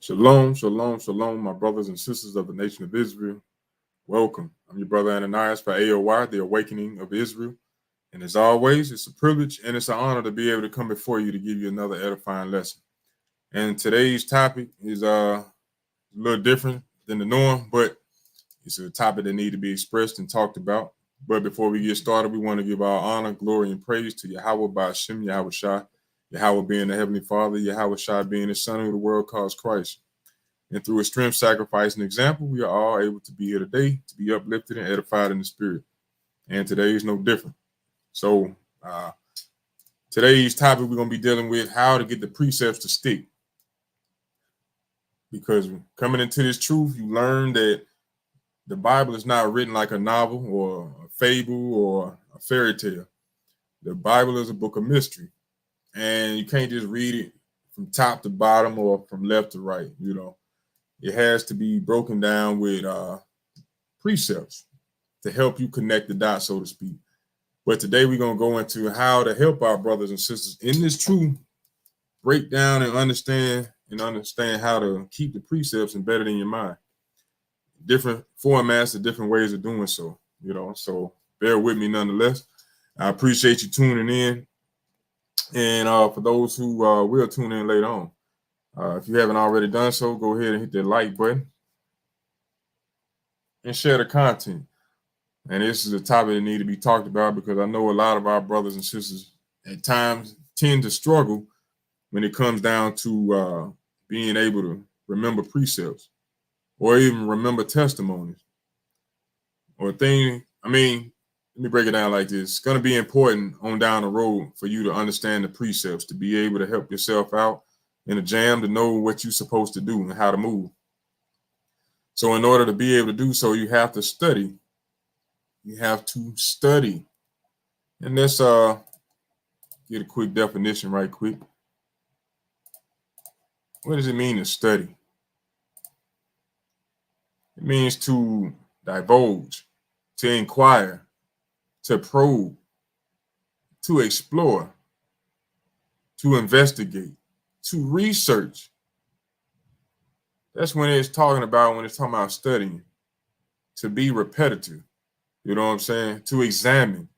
Shalom, shalom, shalom, my brothers and sisters of the nation of Israel. Welcome. I'm your brother Ananias for A.O.I, the Awakening of Israel. And as always, it's a privilege and it's an honor to be able to come before you to give you another edifying lesson. And today's topic is a little different than the norm, but it's a topic that needs to be expressed and talked about. But before we get started, we want to give our honor, glory, and praise to Yahweh by Hashem, Yahweh Shai, Yahweh being the Heavenly Father, Yahweh Shai being the Son who the world calls Christ. And through his strength, sacrifice, and example, we are all able to be here today, to be uplifted and edified in the spirit. And today is no different. So today's topic, we're going to be dealing with how to get the precepts to stick. Because coming into this truth, you learn that the Bible is not written like a novel or a fable or a fairy tale. The Bible is a book of mystery. And you can't just read it from top to bottom or from left to right, you know. It has to be broken down with precepts to help you connect the dots, so to speak. But today we're going to go into how to help our brothers and sisters in this truth break down and understand how to keep the precepts embedded in your mind. Different formats and different ways of doing so, you know. So bear with me nonetheless. I appreciate you tuning in. And for those who will tune in later on, if you haven't already done so, go ahead and hit that like button and share the content. And this is a topic that needs to be talked about because I know a lot of our brothers and sisters at times tend to struggle when it comes down to being able to remember precepts or even remember testimonies or things. I mean, let me break it down like this. It's going to be important on down the road for you to understand the precepts, to be able to help yourself out in a jam, to know what you're supposed to do and how to move. So in order to be able to do so, you have to study. You have to study. And let's get a quick definition right quick. What does it mean to study? It means to divulge, to inquire, to probe, to explore, to investigate, to research. That's when it's talking about studying, to be repetitive. You know what I'm saying? To examine.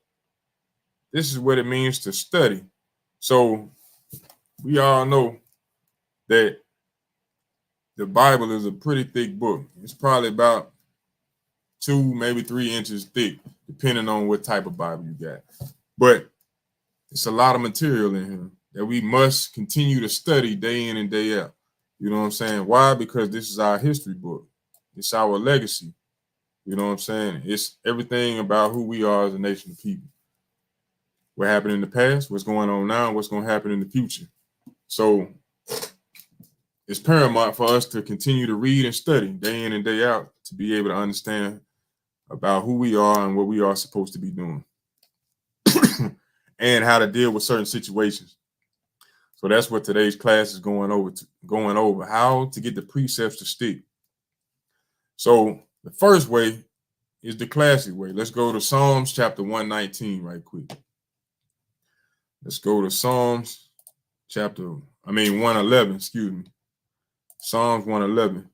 This is what it means to study. So we all know that the Bible is a pretty thick book. It's probably about 2, maybe 3 inches thick, depending on what type of Bible you got. But it's a lot of material in here that we must continue to study day in and day out. You know what I'm saying? Why? Because this is our history book. It's our legacy. You know what I'm saying? It's everything about who we are as a nation of people. What happened in the past, what's going on now, what's going to happen in the future. So it's paramount for us to continue to read and study day in and day out to be able to understand about who we are and what we are supposed to be doing and how to deal with certain situations. So that's what today's class is going over how to get the precepts to stick. So the first way is the classic way. Let's go to Psalms chapter 119 right quick. Let's go to Psalms 111, excuse me. Psalms 111,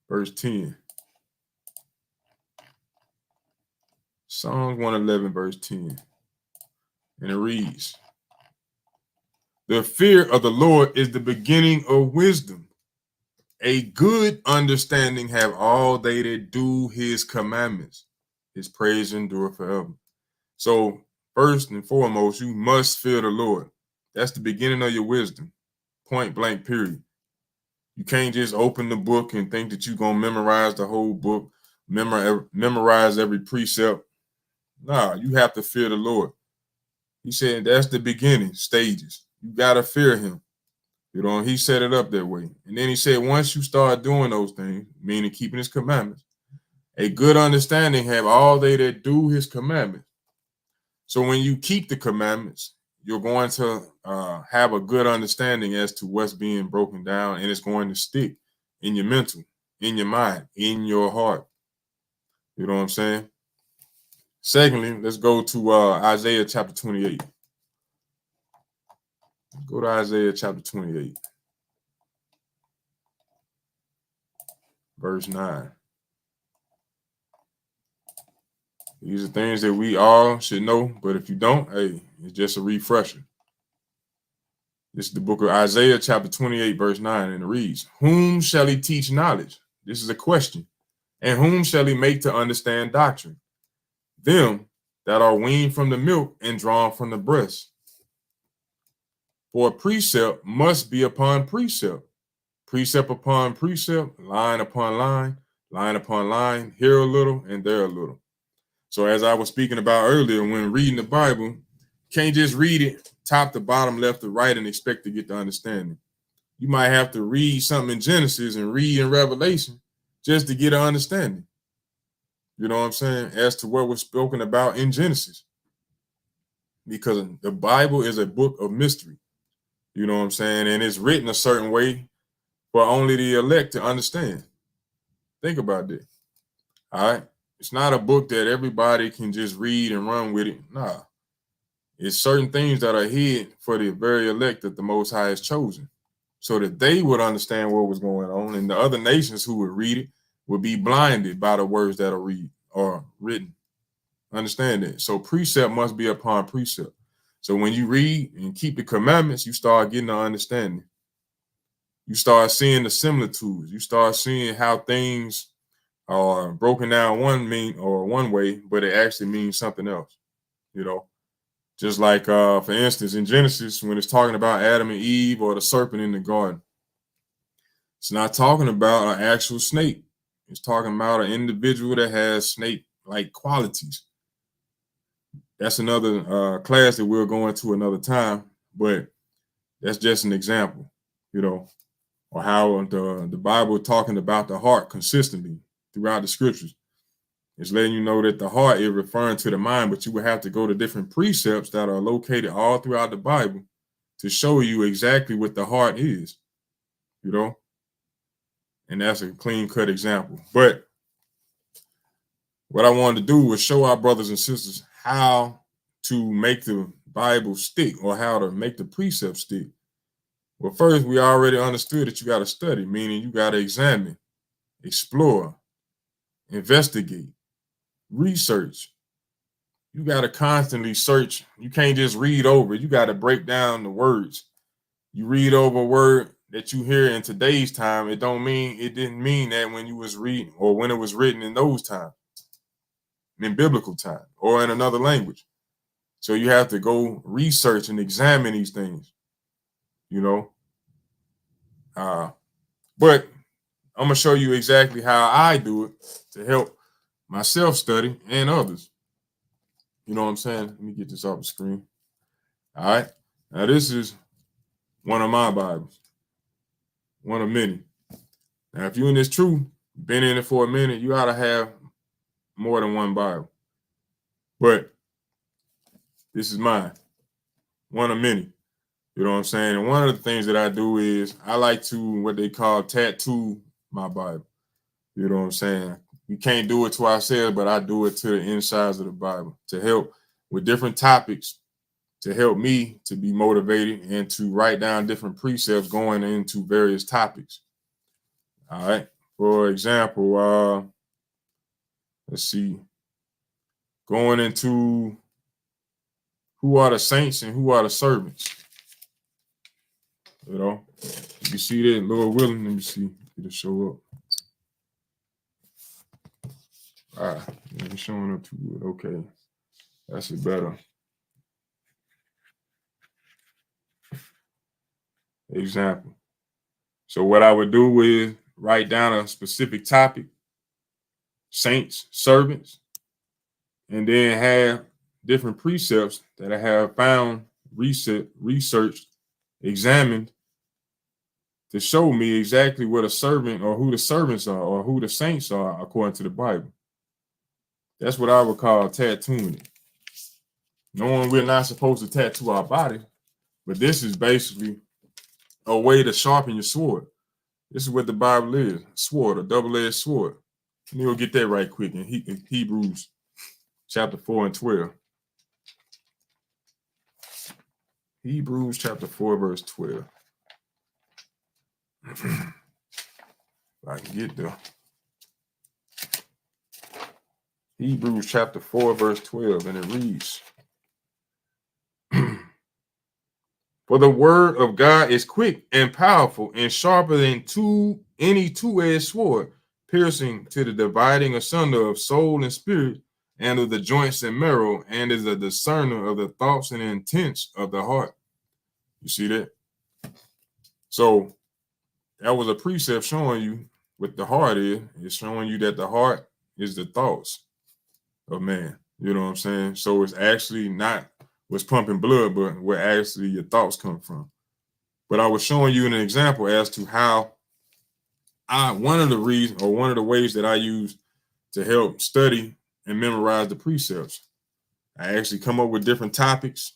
verse 10. Psalms 111, verse 10. And it reads, "The fear of the Lord is the beginning of wisdom. A good understanding have all they that do his commandments. His praise endure forever." So first and foremost, you must fear the Lord. That's the beginning of your wisdom. Point blank, period. You can't just open the book and think that you're going to memorize the whole book, memorize every precept. Nah, you have to fear the Lord. He said that's the beginning stages. You got to fear him. You know, he set it up that way. And then he said, once you start doing those things, meaning keeping his commandments, a good understanding have all they that do his commandments. So when you keep the commandments, you're going to have a good understanding as to what's being broken down, and it's going to stick in your mental, in your mind, in your heart. You know what I'm saying? Secondly, let's go to Isaiah chapter 28. Go to Isaiah chapter 28, verse 9. These are things that we all should know, but if you don't, hey, it's just a refresher. This is the book of Isaiah chapter 28, verse 9, and it reads, "Whom shall he teach knowledge?" This is a question. "And whom shall he make to understand doctrine? Them that are weaned from the milk and drawn from the breast. For precept must be upon precept, precept upon precept, line upon line, line upon line, here a little and there a little." So as I was speaking about earlier, when reading the Bible, can't just read it top to bottom, left to right, and expect to get the understanding. You might have to read something in Genesis and read in Revelation just to get an understanding. You know what I'm saying? As to what was spoken about in Genesis. Because the Bible is a book of mystery. You know what I'm saying? And it's written a certain way for only the elect to understand. Think about that. All right? It's not a book that everybody can just read and run with it. Nah. It's certain things that are hid for the very elect that the Most High has chosen, so that they would understand what was going on, and the other nations who would read it would be blinded by the words that are written. Understand that? So precept must be upon precept. So when you read and keep the commandments, you start getting an understanding. You start seeing the similitudes. You start seeing how things are broken down one way, but it actually means something else. You know. Just like, for instance, in Genesis, when it's talking about Adam and Eve or the serpent in the garden, it's not talking about an actual snake. It's talking about an individual that has snake-like qualities. That's another class that we'll go into another time, but that's just an example, you know, or how the Bible talking about the heart consistently throughout the scriptures. It's letting you know that the heart is referring to the mind, but you would have to go to different precepts that are located all throughout the Bible to show you exactly what the heart is, you know? And that's a clean-cut example. But what I wanted to do was show our brothers and sisters how to make the Bible stick, or how to make the precepts stick. Well, first, we already understood that you got to study, meaning you got to examine, explore, investigate, research. You got to constantly search. You can't just read over. You got to break down the words. You read over a word that you hear in today's time, it didn't mean that when you was reading, or when it was written in those times, in biblical time, or in another language. So you have to go research and examine these things, you know. But I'm gonna show you exactly how I do it to help myself study and others. You know what I'm saying? Let me get this off the screen. All right. Now this is one of my Bibles, one of many. Now, if you're in this truth, been in it for a minute, you ought to have more than one Bible. But this is mine, one of many. You know what I'm saying? And one of the things that I do is I like to, what they call, tattoo my Bible. You know what I'm saying? We can't do it to ourselves, but I do it to the insides of the Bible to help with different topics, to help me to be motivated and to write down different precepts going into various topics. All right. For example, let's see, going into who are the saints and who are the servants. You know, you see that, Lord willing, let me see, it'll show up. All right, it's showing up too good. Okay, that's it better. Example. So what I would do is write down a specific topic, saints, servants, and then have different precepts that I have found, researched, examined, to show me exactly what a servant, or who the servants are, or who the saints are according to the Bible. That's what I would call tattooing it. Knowing we're not supposed to tattoo our body, but this is basically a way to sharpen your sword. This is what the Bible is, sword, a double-edged sword. And you'll get that right quick in Hebrews chapter 4 and 12. Hebrews chapter 4, verse 12. If I can get there. Hebrews chapter 4, verse 12, and it reads, For the word of God is quick and powerful and sharper than any two-edged sword, piercing to the dividing asunder of soul and spirit, and of the joints and marrow, and is a discerner of the thoughts and intents of the heart. You see that? So that was a precept showing you what the heart is. It's showing you that the heart is the thoughts of man. You know what I'm saying? So it's actually not what's pumping blood, but where actually your thoughts come from. But I was showing you an example as to how one of the reasons or one of the ways that I use to help study and memorize the precepts. I actually come up with different topics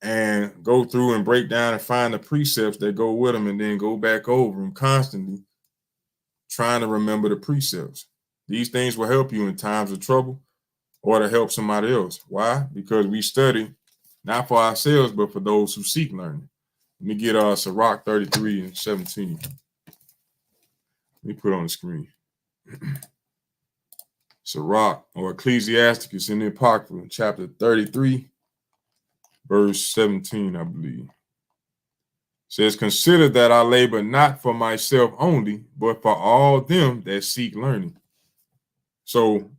and go through and break down and find the precepts that go with them, and then go back over them constantly, trying to remember the precepts. These things will help you in times of trouble or to help somebody else. Why? Because we study not for ourselves, but for those who seek learning. Let me get Sirach 33 and 17. Let me put it on the screen. Sirach or Ecclesiasticus in the Apocrypha, chapter 33, verse 17, I believe. Says, consider that I labor not for myself only, but for all them that seek learning. So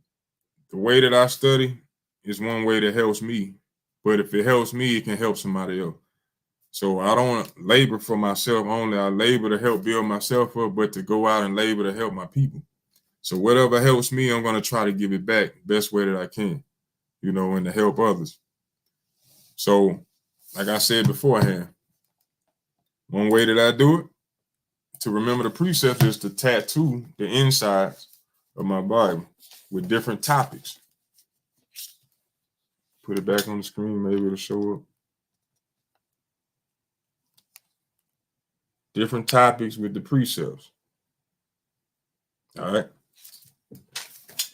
the way that I study is one way that helps me. But if it helps me, it can help somebody else. So I don't labor for myself only. I labor to help build myself up, but to go out and labor to help my people. So whatever helps me, I'm going to try to give it back the best way that I can, and to help others. So, like I said beforehand, one way that I do it to remember the precepts is to tattoo the insides of my Bible with different topics. Put it back on the screen, maybe it'll show up. Different topics with the precepts. All right.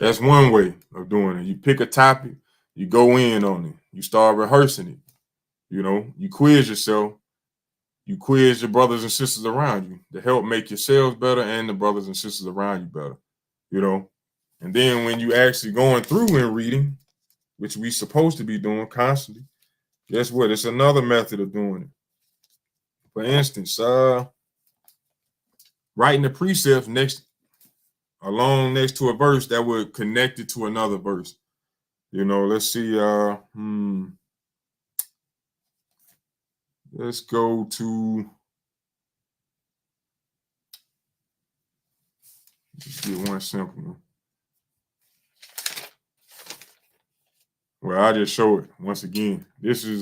That's one way of doing it. You pick a topic, you go in on it, you start rehearsing it. You quiz yourself, you quiz your brothers and sisters around you to help make yourselves better and the brothers and sisters around you better. And then when you actually going through and reading, which we supposed to be doing constantly, guess what? It's another method of doing it. For instance, writing the precepts next to a verse that would connect it to another verse. Let's see. Let's go to. Just get one simple one. Well, I'll just show it once again. This is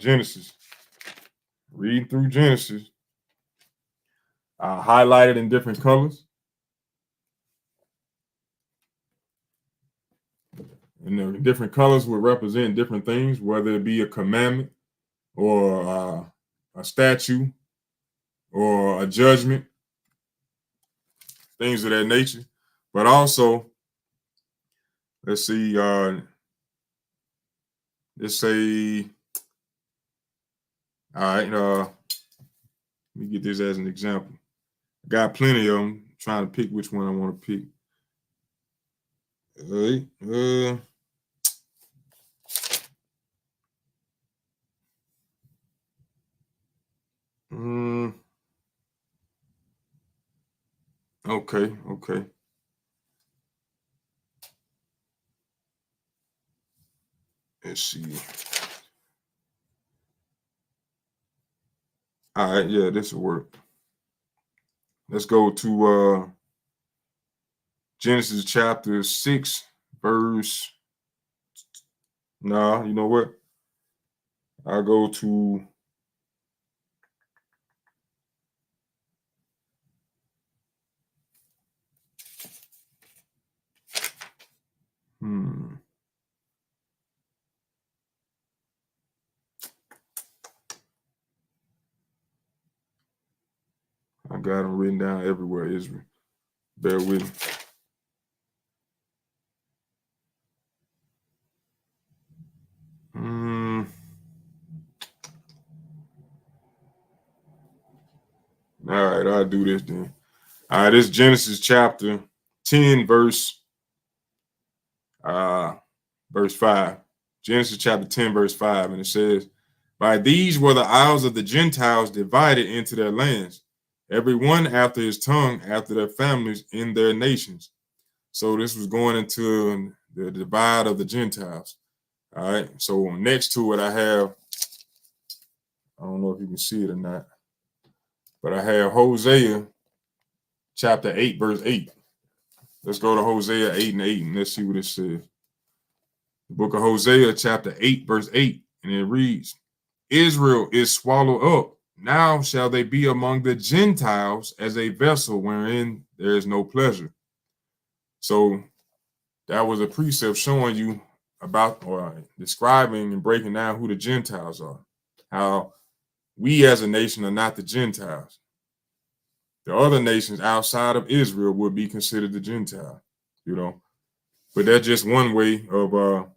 Genesis. Reading through Genesis. Highlighted in different colors. And the different colors would represent different things, whether it be a commandment or a statue or a judgment, things of that nature. But also, let's see, let's say, all right, let me get this as an example. I got plenty of them, trying to pick which one I want to pick. Okay. Let's see. All right, yeah, this will work. Let's go to Genesis chapter 6, verse. Nah, you know what? I'll go to. I got them written down everywhere, Israel. Bear with me. All right, I'll do this then. All right, this is Genesis chapter 10, verse 5. Genesis chapter 10, verse 5. And it says, by these were the isles of the Gentiles divided into their lands, every one after his tongue, after their families, in their nations. So this was going into the divide of the Gentiles. All right. So next to it, I don't know if you can see it or not, but I have Hosea chapter 8, verse 8. Let's go to Hosea 8 and 8, and let's see what it says. The book of Hosea chapter 8, verse 8, and it reads, Israel is swallowed up. Now shall they be among the Gentiles as a vessel wherein there is no pleasure. So that was a precept showing you about, or describing and breaking down who the Gentiles are. How we as a nation are not the Gentiles. The other nations outside of Israel would be considered the Gentile, But that's just one way of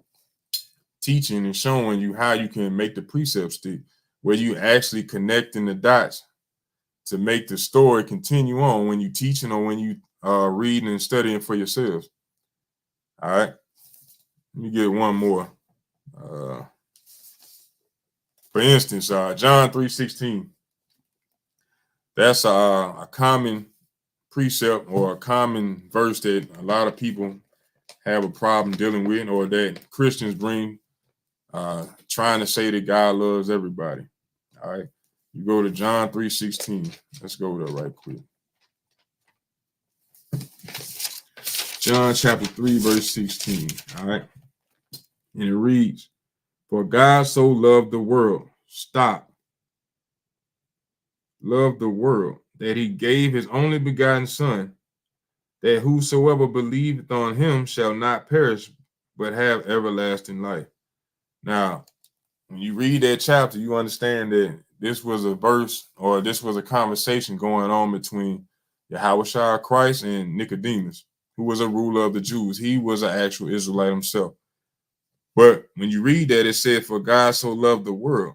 teaching and showing you how you can make the precepts stick, where you actually connecting the dots to make the story continue on when you teaching or when you reading and studying for yourselves. All right. Let me get one more. For instance, John 3:16. That's a common precept or a common verse that a lot of people have a problem dealing with, or that Christians bring, trying to say that God loves everybody. All right. You go to John 3:16. Let's go there right quick. John chapter 3, verse 16. All right. And it reads, for God so loved the world. Stop. Loved the world that he gave his only begotten son, that whosoever believeth on him shall not perish, but have everlasting life. Now, when you read that chapter, you understand that this was a verse, or this was a conversation going on between Yahushua Christ and Nicodemus, who was a ruler of the Jews. He was an actual Israelite himself. But when you read that, it said, for God so loved the world.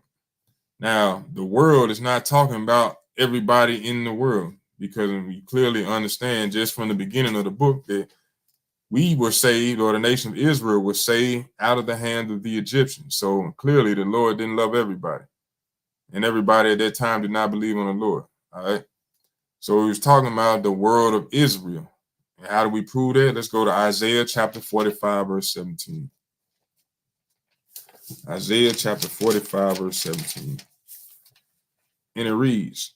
Now, the world is not talking about everybody in the world, because we clearly understand just from the beginning of the book that we were saved, or the nation of Israel was saved out of the hand of the Egyptians. So clearly the Lord didn't love everybody. And everybody at that time did not believe on the Lord. All right. So he was talking about the world of Israel. And how do we prove that? Let's go to Isaiah chapter 45, verse 17. Isaiah chapter 45, verse 17. And it reads,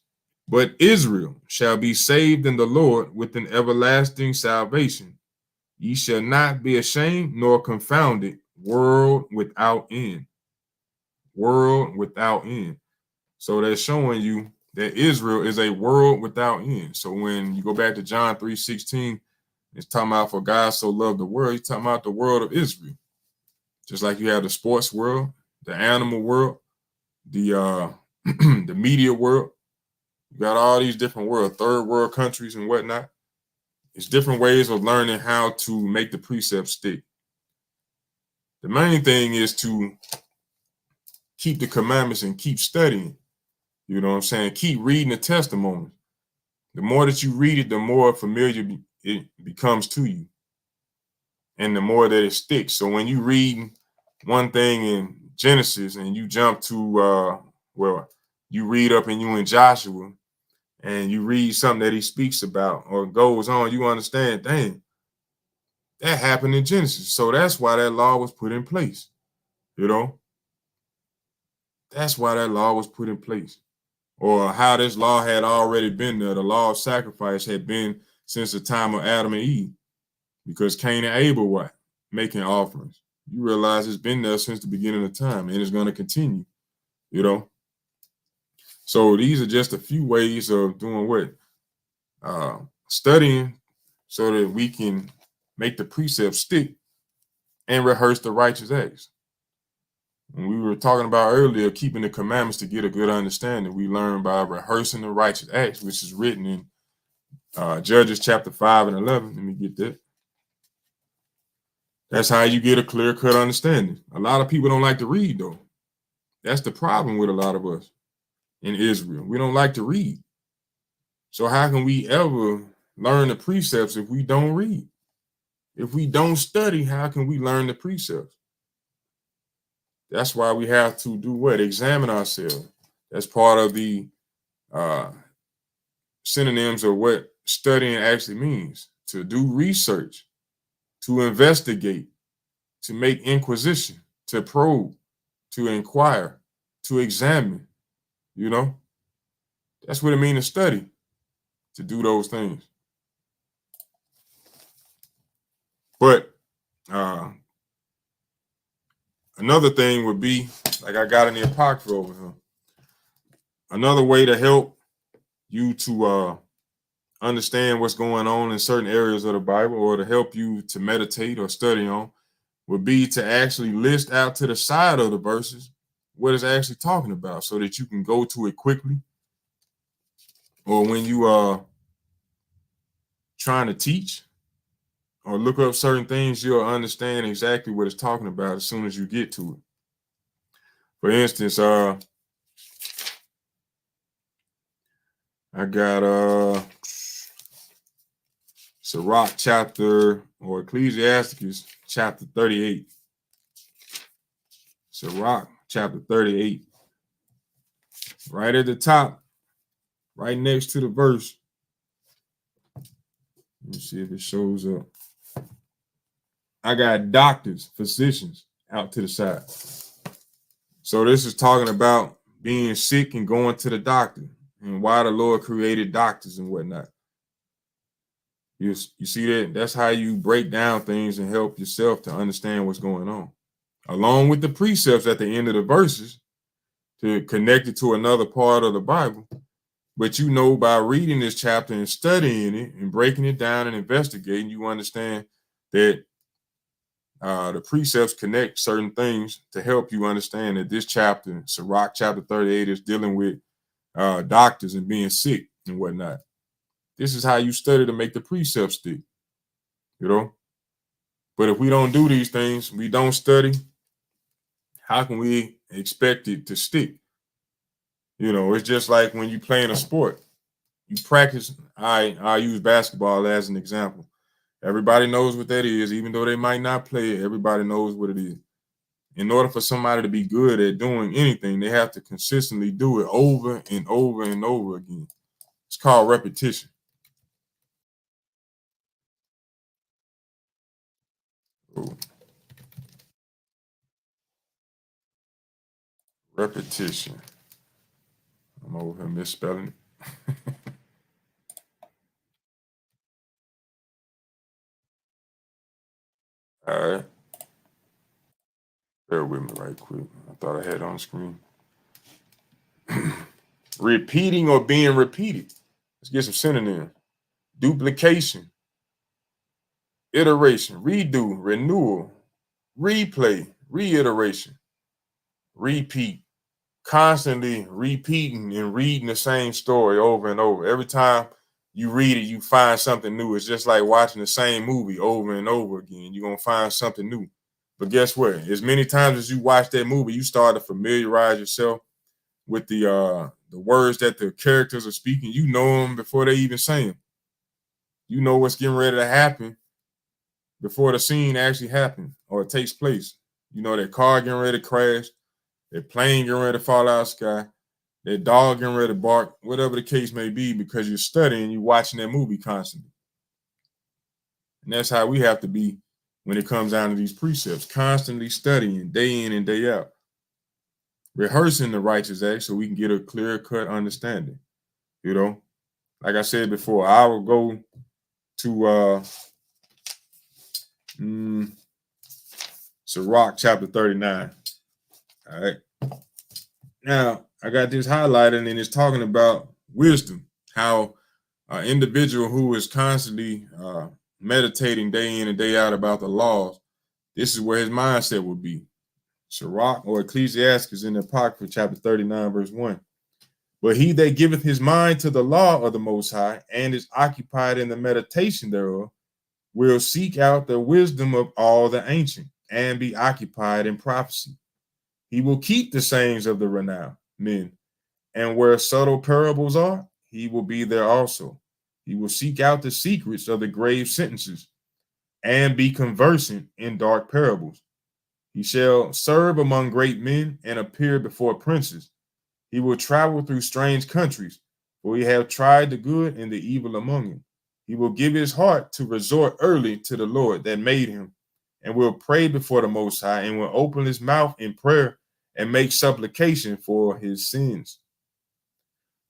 but Israel shall be saved in the Lord with an everlasting salvation. Ye shall not be ashamed nor confounded, world without end. World without end. So that's showing you that Israel is a world without end. So when you go back to John 3:16, it's talking about for God so loved the world. He's talking about the world of Israel. Just like you have the sports world, the animal world, the the media world. You got all these different world, third world countries and whatnot. It's different ways of learning how to make the precepts stick. The main thing is to keep the commandments and keep studying. You know what I'm saying? Keep reading the testimonies. The more that you read it, the more familiar it becomes to you. And the more that it sticks. So when you read one thing in Genesis and you jump to, you read up and you in Joshua and you read something that he speaks about or goes on, you understand, dang, that happened in Genesis. So that's why that law was put in place. That's why that law was put in place. Or how this law had already been there. The law of sacrifice had been since the time of Adam and Eve, because Cain and Abel were making offerings. You realize it's been there since the beginning of time, and it's going to continue, So these are just a few ways of doing what? Studying so that we can make the precepts stick and rehearse the righteous acts. When we were talking about earlier, keeping the commandments to get a good understanding, we learn by rehearsing the righteous acts, which is written in Judges chapter 5 and 11. Let me get that. That's how you get a clear-cut understanding. A lot of people don't like to read, though. That's the problem with a lot of us in Israel. We don't like to read. So how can we ever learn the precepts if we don't read? If we don't study, how can we learn the precepts? That's why we have to do what? Examine ourselves. That's part of the uh, synonyms of what studying actually means: to do research, to investigate, to make inquisition, to probe, to inquire, to examine. You know, that's what it means to study, to do those things. But uh, another thing would be, like I got in the Apocrypha over here, another way to help you to understand what's going on in certain areas of the Bible, or to help you to meditate or study on, would be to actually list out to the side of the verses what it's actually talking about, so that you can go to it quickly, or when you are trying to teach or look up certain things, you'll understand exactly what it's talking about as soon as you get to it. For instance, I got Sirach chapter, or Ecclesiasticus chapter 38. Sirach chapter 38. Right at the top, right next to the verse. Let me see if it shows up. I got doctors, physicians out to the side. So this is talking about being sick and going to the doctor, and why the Lord created doctors and whatnot. You see that? That's how you break down things and help yourself to understand what's going on. Along with the precepts at the end of the verses to connect it to another part of the Bible. But you know, by reading this chapter and studying it and breaking it down and investigating, you understand that the precepts connect certain things to help you understand that this chapter, Sirach chapter 38, is dealing with doctors and being sick and whatnot. This is how you study to make the precepts stick, you know. But if we don't do these things, we don't study, how can we expect it to stick? You know, it's just like when you playing a sport, you practice. I use basketball as an example. Everybody knows what that is, even though they might not play it. Everybody knows what it is. In order for somebody to be good at doing anything, they have to consistently do it over and over and over again. It's called repetition. Ooh, repetition. I'm over here misspelling it. All right. Bear with me right quick. I thought I had it on screen. Repeating or being repeated. Let's get some synonyms. Duplication, iteration, redo, renewal, replay, reiteration, repeat. Constantly repeating and reading the same story over and over. Every time you read it, you find something new. It's just like watching the same movie over and over again. You're going to find something new. But guess what? As many times as you watch that movie, you start to familiarize yourself with the words that the characters are speaking. You know them before they even say them. You know what's getting ready to happen before the scene actually happens or it takes place. You know that car getting ready to crash, that plane getting ready to fall out of the sky, that dog getting ready to bark, whatever the case may be, because you're studying, you're watching that movie constantly. And that's how we have to be when it comes down to these precepts, constantly studying day in and day out, rehearsing the righteous act so we can get a clear cut understanding. You know, like I said before, I will go to Sirach chapter 39. All right. Now, I got this highlighted and it's talking about wisdom, how an individual who is constantly meditating day in and day out about the laws, this is where his mindset would be. Sirach or Ecclesiastes in the Apocrypha, chapter 39, verse 1. But he that giveth his mind to the law of the Most High and is occupied in the meditation thereof will seek out the wisdom of all the ancient and be occupied in prophecy. He will keep the sayings of the renowned men, and where subtle parables are, he will be there also. He will seek out the secrets of the grave sentences and be conversant in dark parables. He shall serve among great men and appear before princes. He will travel through strange countries, for he have tried the good and the evil among you. He will give his heart to resort early to the Lord that made him, and will pray before the Most High, and will open his mouth in prayer and make supplication for his sins.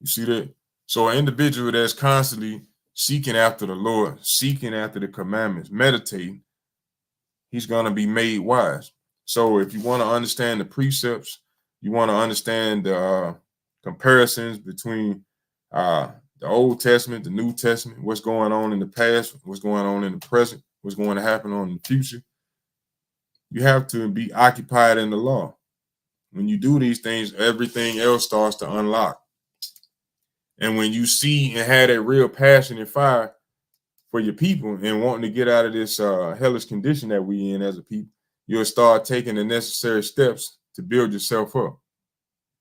You see that? So an individual that's constantly seeking after the Lord, seeking after the commandments, meditating, he's going to be made wise. So if you want to understand the precepts, you want to understand the comparisons between the Old Testament, the New Testament, what's going on in the past, what's going on in the present, what's going to happen on in the future, you have to be occupied in the law. When you do these things, everything else starts to unlock. And when you see and have that real passion and fire for your people and wanting to get out of this hellish condition that we in as a people, you'll start taking the necessary steps to build yourself up.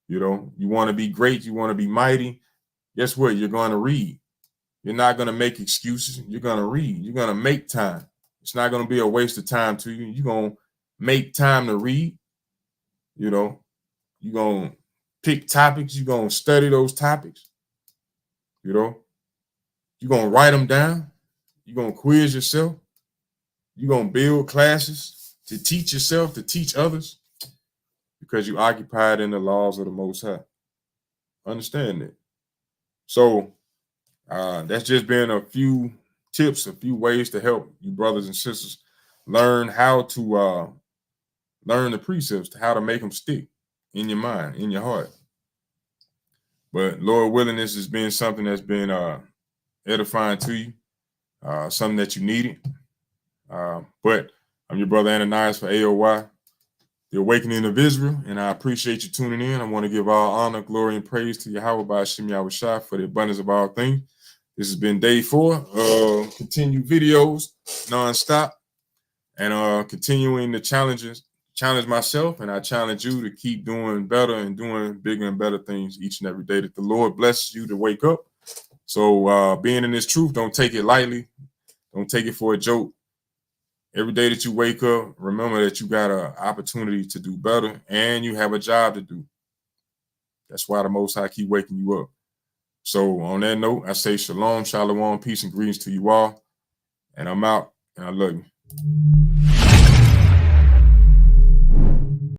You know, you want to be great, you want to be mighty. Guess what? You're going to read. You're not going to make excuses. You're going to read. You're going to make time. It's not going to be a waste of time to you. You're going to make time to read. You know, you're going to pick topics. You're going to study those topics. You know, you're going to write them down. You're going to quiz yourself. You're going to build classes to teach yourself, to teach others, because you occupied in the laws of the Most High. Understand that. So that's just been a few tips, a few ways to help you brothers and sisters learn how to learn the precepts, how to make them stick in your mind, in your heart. But Lord willing, this has been something that's been edifying to you, something that you needed. But I'm your brother Ananias for A.O.I, the Awakening of Israel, and I appreciate you tuning in. I want to give all honor, glory, and praise to Yahweh by Hashem Yahweh Shai for the abundance of all things. This has been day 4 of continued videos nonstop, and continuing the challenge myself, and I challenge you to keep doing better and doing bigger and better things each and every day that the Lord blesses you to wake up. So being in this truth, don't take it lightly. Don't take it for a joke. Every day that you wake up, remember that you got an opportunity to do better and you have a job to do. That's why the Most High keep waking you up. So on that note, I say shalom, shalom, peace and greetings to you all. And I'm out, and I love you.